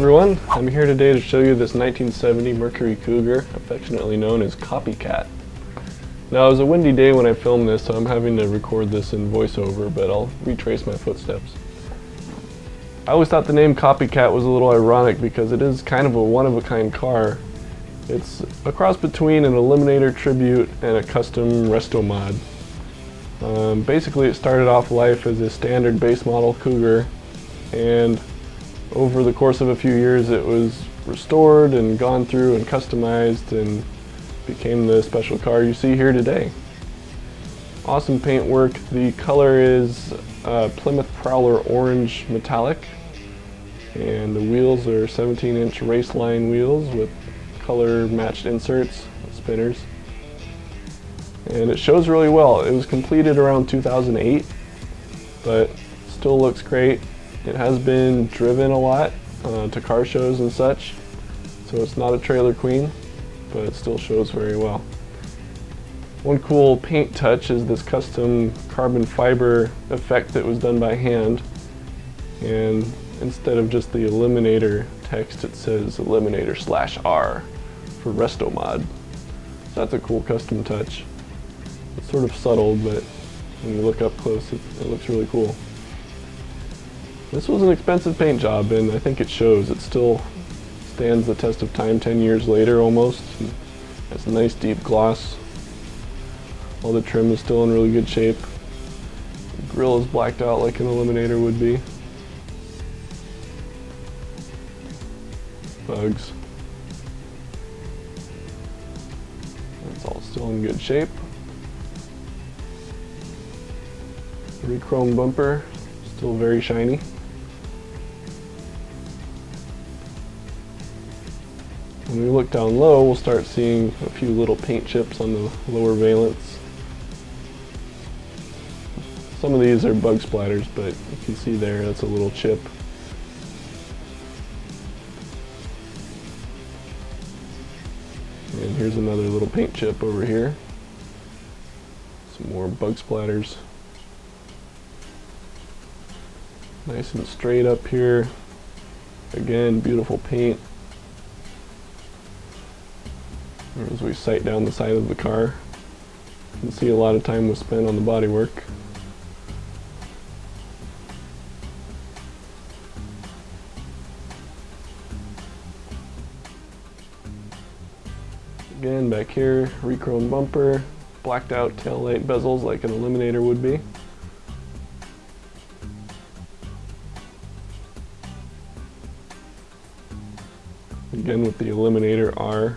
everyone, I'm here today to show you this 1970 Mercury Cougar, affectionately known as Copycat. Now it was a windy day when I filmed this, so I'm having to record this in voiceover, but I'll retrace my footsteps. I always thought the name Copycat was a little ironic because it is kind of a one-of-a-kind car. It's a cross between an Eliminator tribute and a custom resto mod. Basically it started off life as a standard base model Cougar, and over the course of a few years it was restored and gone through and customized and became the special car you see here today. Awesome paintwork. The color is Plymouth Prowler orange metallic, and the wheels are 17-inch raceline wheels with color matched inserts, spinners. And it shows really well. It was completed around 2008, but still looks great. It has been driven a lot to car shows and such, so it's not a trailer queen, but it still shows very well. One cool paint touch is this custom carbon fiber effect that was done by hand, and instead of just the Eliminator text it says Eliminator/R for resto mod. So that's a cool custom touch. It's sort of subtle, but when you look up close it looks really cool. This was an expensive paint job, and I think it shows. It still stands the test of time 10 years later almost. It's a nice deep gloss. All the trim is still in really good shape. The grille is blacked out like an Eliminator would be. Bugs. It's all still in good shape. Re-chrome bumper, still very shiny. When we look down low, we'll start seeing a few little paint chips on the lower valence. Some of these are bug splatters, but you can see there, that's a little chip. And here's another little paint chip over here. Some more bug splatters. Nice and straight up here. Again, beautiful paint. As we sight down the side of the car, you can see a lot of time was spent on the bodywork. Again, back here, re-chrome bumper, blacked out taillight bezels like an Eliminator would be. Again with the Eliminator R.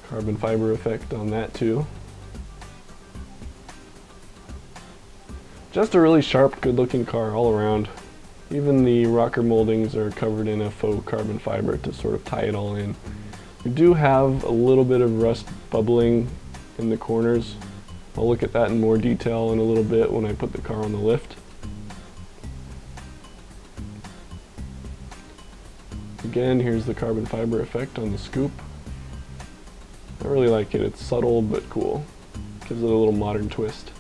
Carbon fiber effect on that too. Just a really sharp, good looking car all around. Even the rocker moldings are covered in a faux carbon fiber to sort of tie it all in. We do have a little bit of rust bubbling in the corners. I'll look at that in more detail in a little bit when I put the car on the lift. Again, here's the carbon fiber effect on the scoop. I really like it. It's subtle but cool. Gives it a little modern twist.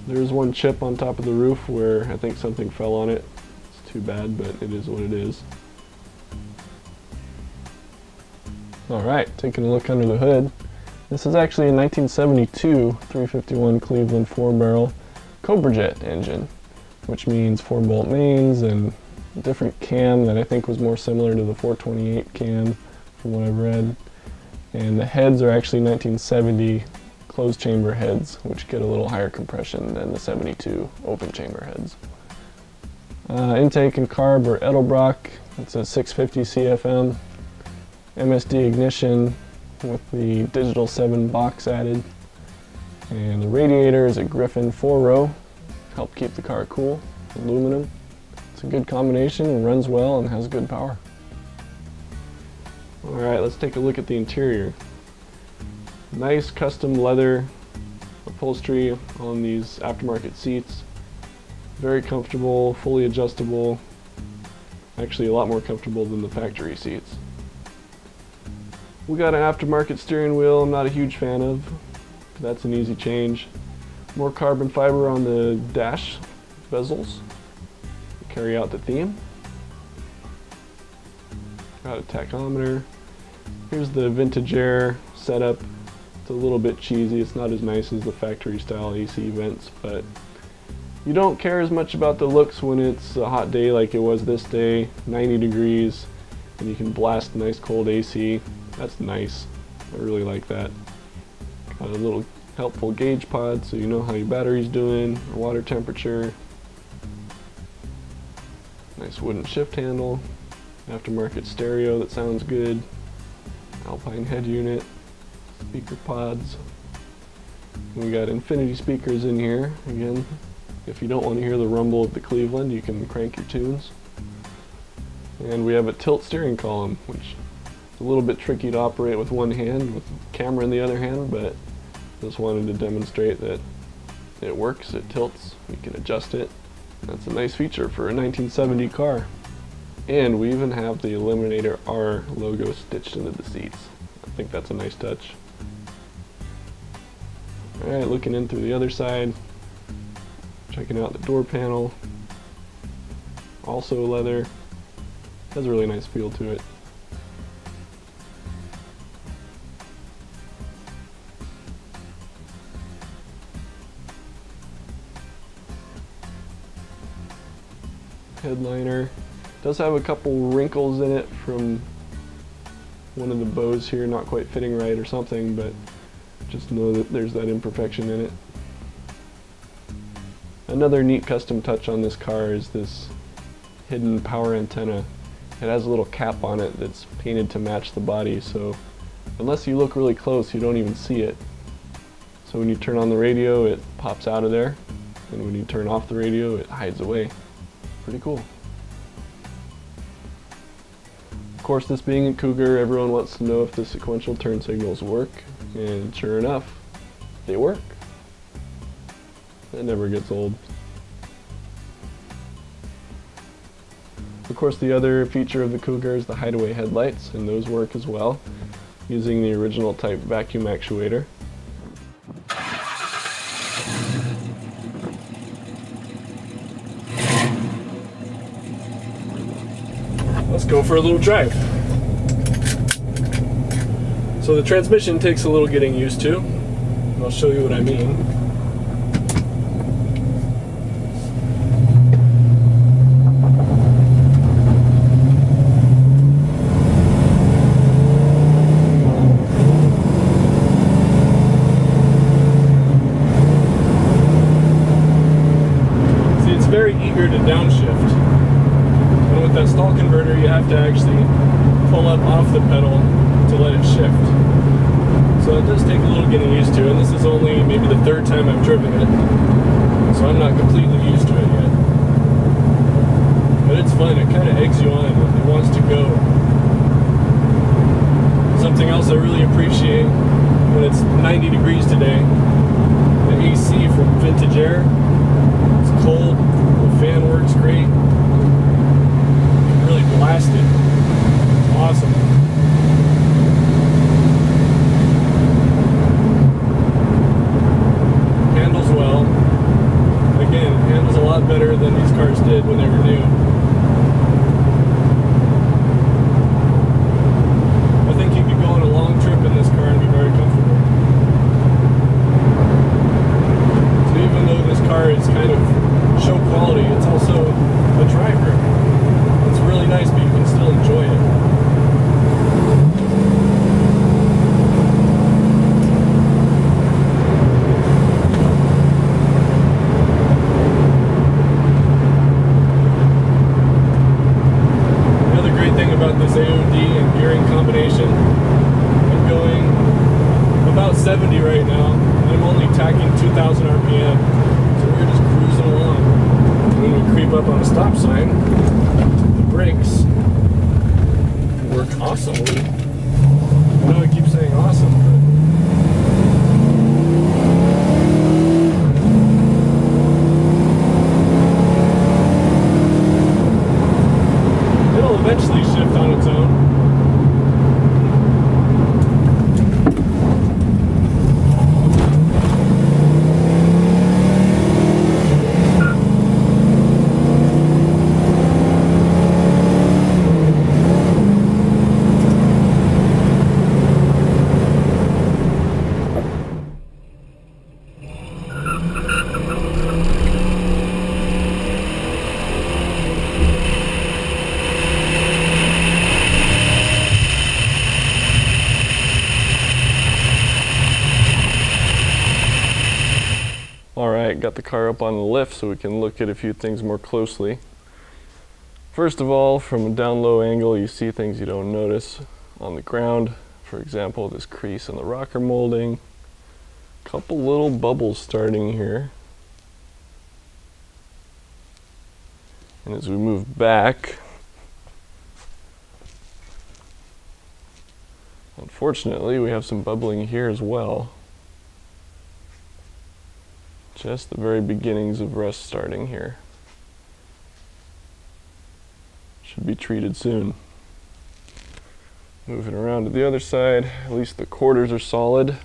There's one chip on top of the roof where I think something fell on it. It's too bad, but it is what it is. Alright, taking a look under the hood. This is actually a 1972 351 Cleveland 4-barrel Cobra Jet engine, which means 4-bolt mains and a different cam that I think was more similar to the 428 cam from what I've read. And the heads are actually 1970 closed chamber heads, which get a little higher compression than the 72 open chamber heads. Intake and carb are Edelbrock. It's a 650 CFM. MSD ignition with the digital 7 box added. And the radiator is a Griffin 4-row. Help keep the car cool. Aluminum. It's a good combination and runs well and has good power. Alright, let's take a look at the interior. Nice custom leather upholstery on these aftermarket seats. Very comfortable, fully adjustable. Actually a lot more comfortable than the factory seats. We got an aftermarket steering wheel I'm not a huge fan of. That's an easy change. More carbon fiber on the dash bezels. Carry out the theme. Got a tachometer. Here's the vintage air setup. It's a little bit cheesy. It's not as nice as the factory style AC vents, but you don't care as much about the looks when it's a hot day like it was this day, 90 degrees, and you can blast nice cold AC. That's nice. I really like that. Got a little helpful gauge pod so you know how your battery's doing, or water temperature. Nice wooden shift handle. Aftermarket stereo that sounds good. Alpine head unit. Speaker pods. We got infinity speakers in here. Again, if you don't want to hear the rumble of the Cleveland, you can crank your tunes. And we have a tilt steering column, which is a little bit tricky to operate with one hand, with the camera in the other hand, but just wanted to demonstrate that it works, it tilts, you can adjust it. That's a nice feature for a 1970 car. And we even have the Eliminator R logo stitched into the seats. I think that's a nice touch. Alright, looking in through the other side, checking out the door panel. Also leather. Has a really nice feel to it. Headliner. Does have a couple wrinkles in it from one of the bows here not quite fitting right or something, but just know that there's that imperfection in it. Another neat custom touch on this car is this hidden power antenna. It has a little cap on it that's painted to match the body, so unless you look really close you don't even see it. So when you turn on the radio it pops out of there, and when you turn off the radio it hides away. Pretty cool. Of course, this being a Cougar, everyone wants to know if the sequential turn signals work, and sure enough, they work. It never gets old. Of course, the other feature of the Cougar is the hideaway headlights, and those work as well, using the original type vacuum actuator. Let's go for a little drive. So the transmission takes a little getting used to, and I'll show you what I mean. See, it's very eager to downshift. With that stall converter you have to actually pull up off the pedal to let it shift. So it does take a little getting used to, and this is only maybe the third time I've driven it, so I'm not completely used to it yet. But it's fun, it kind of eggs you on, it wants to go. Something else I really appreciate when it's 90 degrees today, the AC from Vintage Air, it's cold, the fan works great. Blasted. Awesome. Handles well. Again, it handles a lot better than these cars did when they were new. I think you could go on a long trip in this car and be very comfortable. So even though this car is kind of show quality, it's also a driver. It's really nice, but you can still enjoy it. Another great thing about this AOD and gearing combination, I'm going about 70 right now, and I'm only tacking 2,000 RPM, so we're just cruising along. When we creep up on a stop sign, brakes work awesomely. I know I keep saying awesome, but it'll eventually shift on its own. got the car up on the lift so we can look at a few things more closely. First of all, from a down low angle, you see things you don't notice on the ground. For example, this crease in the rocker molding. A couple little bubbles starting here. And as we move back, unfortunately, we have some bubbling here as well. Just the very beginnings of rust starting here. Should be treated soon. Moving around to the other side, at least the quarters are solid.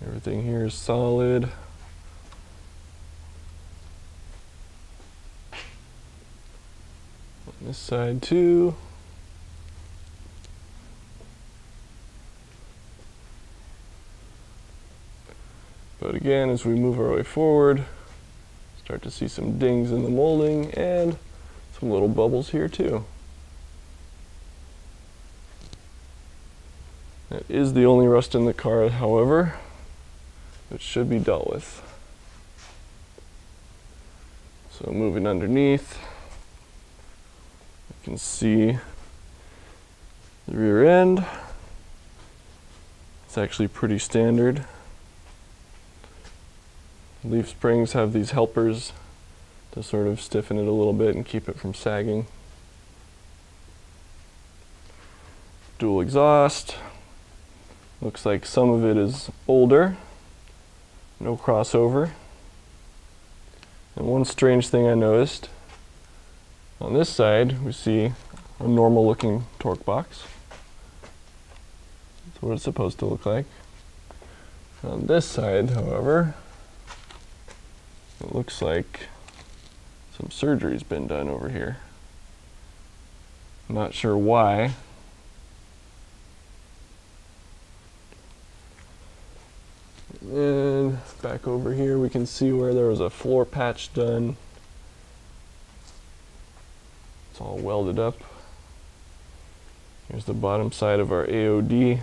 Everything here is solid. On this side too. But again, as we move our way forward, start to see some dings in the molding and some little bubbles here too. That is the only rust in the car, however, which should be dealt with. So moving underneath, you can see the rear end. It's actually pretty standard. Leaf springs have these helpers to sort of stiffen it a little bit and keep it from sagging. Dual exhaust. Looks like some of it is older. No crossover. And one strange thing I noticed, on this side we see a normal looking torque box. That's what it's supposed to look like. On this side, however, it looks like some surgery's been done over here. I'm not sure why. And back over here we can see where there was a floor patch done. It's all welded up. Here's the bottom side of our AOD.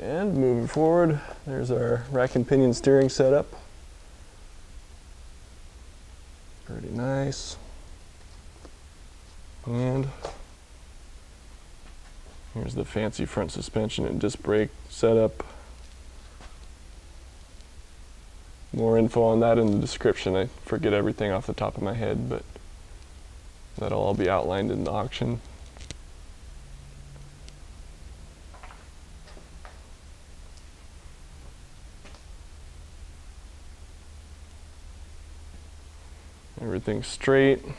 And moving forward, there's our rack and pinion steering setup. Pretty nice. And here's the fancy front suspension and disc brake setup. More info on that in the description. I forget everything off the top of my head, but that'll all be outlined in the auction. Everything's straight. You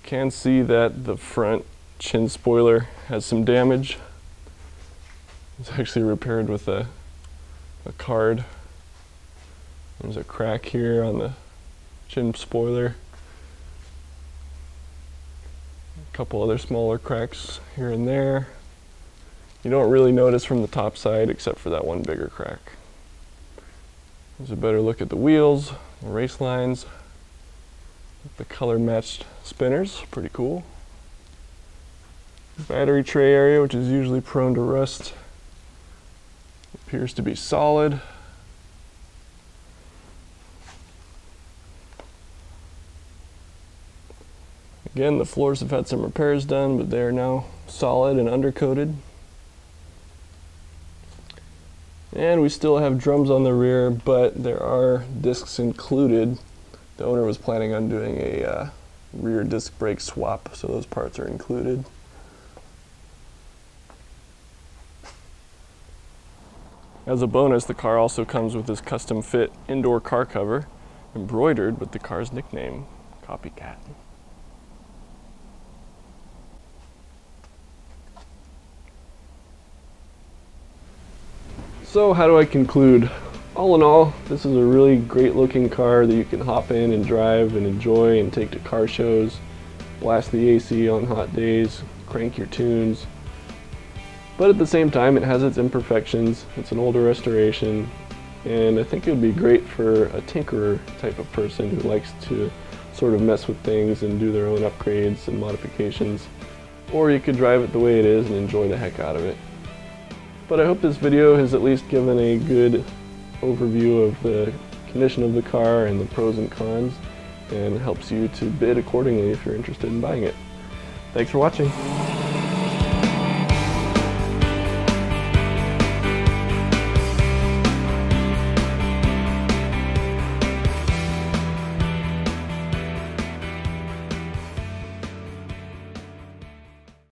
can see that the front chin spoiler has some damage. It's actually repaired with a card. There's a crack here on the chin spoiler. A couple other smaller cracks here and there. You don't really notice from the top side except for that one bigger crack. There's a better look at the wheels, the race lines, the color matched spinners, pretty cool. Battery tray area, which is usually prone to rust, appears to be solid. Again, the floors have had some repairs done, but they are now solid and undercoated. And we still have drums on the rear, but there are discs included. The owner was planning on doing a rear disc brake swap, so those parts are included. As a bonus, the car also comes with this custom fit indoor car cover, embroidered with the car's nickname, Copycat. So how do I conclude? All in all, this is a really great looking car that you can hop in and drive and enjoy and take to car shows, blast the AC on hot days, crank your tunes. But at the same time, it has its imperfections. It's an older restoration, and I think it would be great for a tinkerer type of person who likes to sort of mess with things and do their own upgrades and modifications. Or you could drive it the way it is and enjoy the heck out of it. But I hope this video has at least given a good overview of the condition of the car and the pros and cons, and helps you to bid accordingly if you're interested in buying it. Thanks for watching.